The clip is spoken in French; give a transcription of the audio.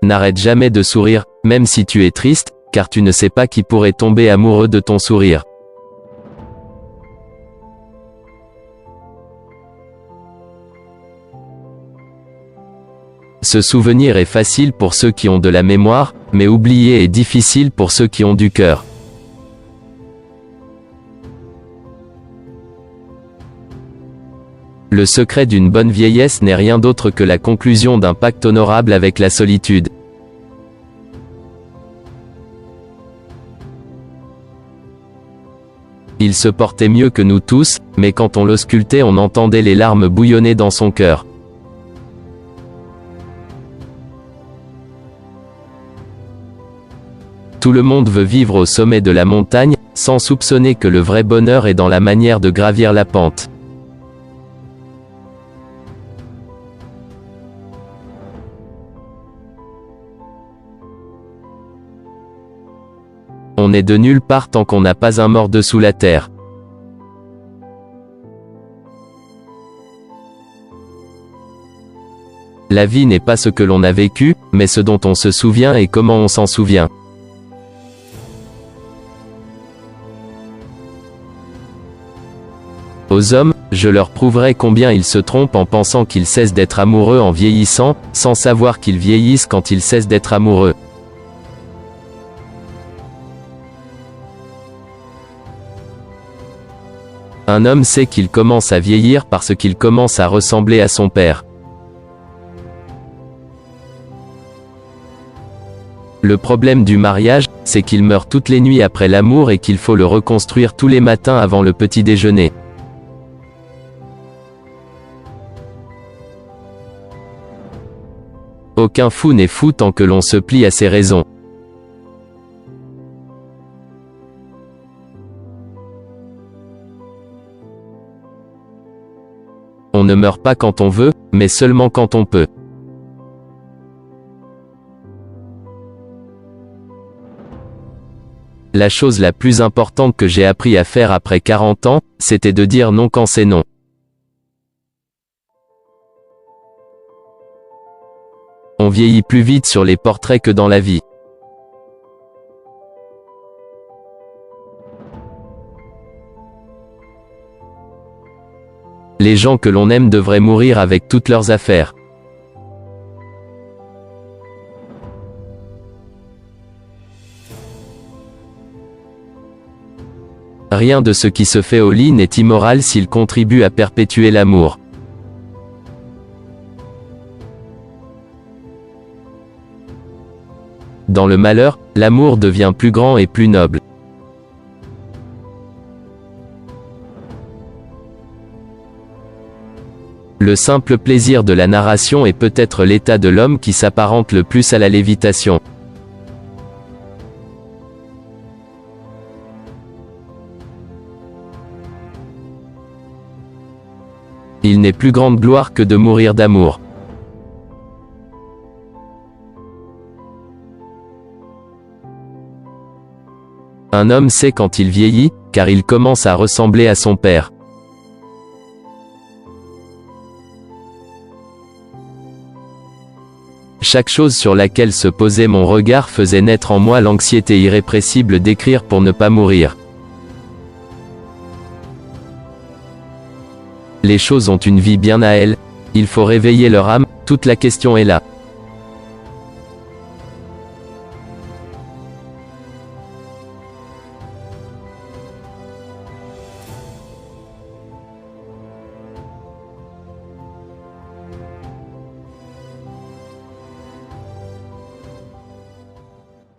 N'arrête jamais de sourire, même si tu es triste, car tu ne sais pas qui pourrait tomber amoureux de ton sourire. Se souvenir est facile pour ceux qui ont de la mémoire, mais oublier est difficile pour ceux qui ont du cœur. Le secret d'une bonne vieillesse n'est rien d'autre que la conclusion d'un pacte honorable avec la solitude. Il se portait mieux que nous tous, mais quand on l'auscultait on entendait les larmes bouillonner dans son cœur. Tout le monde veut vivre au sommet de la montagne, sans soupçonner que le vrai bonheur est dans la manière de gravir la pente. On n'est de nulle part tant qu'on n'a pas un mort dessous la terre. La vie n'est pas ce que l'on a vécu, mais ce dont on se souvient et comment on s'en souvient. Aux hommes, je leur prouverai combien ils se trompent en pensant qu'ils cessent d'être amoureux en vieillissant, sans savoir qu'ils vieillissent quand ils cessent d'être amoureux. Un homme sait qu'il commence à vieillir parce qu'il commence à ressembler à son père. Le problème du mariage, c'est qu'il meurt toutes les nuits après l'amour et qu'il faut le reconstruire tous les matins avant le petit déjeuner. Aucun fou n'est fou tant que l'on se plie à ses raisons. On ne meurt pas quand on veut, mais seulement quand on peut. La chose la plus importante que j'ai appris à faire après 40 ans, c'était de dire non quand c'est non. On vieillit plus vite sur les portraits que dans la vie. Les gens que l'on aime devraient mourir avec toutes leurs affaires. Rien de ce qui se fait au lit n'est immoral s'il contribue à perpétuer l'amour. Dans le malheur, l'amour devient plus grand et plus noble. Le simple plaisir de la narration est peut-être l'état de l'homme qui s'apparente le plus à la lévitation. Il n'est plus grande gloire que de mourir d'amour. Un homme sait quand il vieillit, car il commence à ressembler à son père. Chaque chose sur laquelle se posait mon regard faisait naître en moi l'anxiété irrépressible d'écrire pour ne pas mourir. Les choses ont une vie bien à elles, il faut réveiller leur âme, toute la question est là.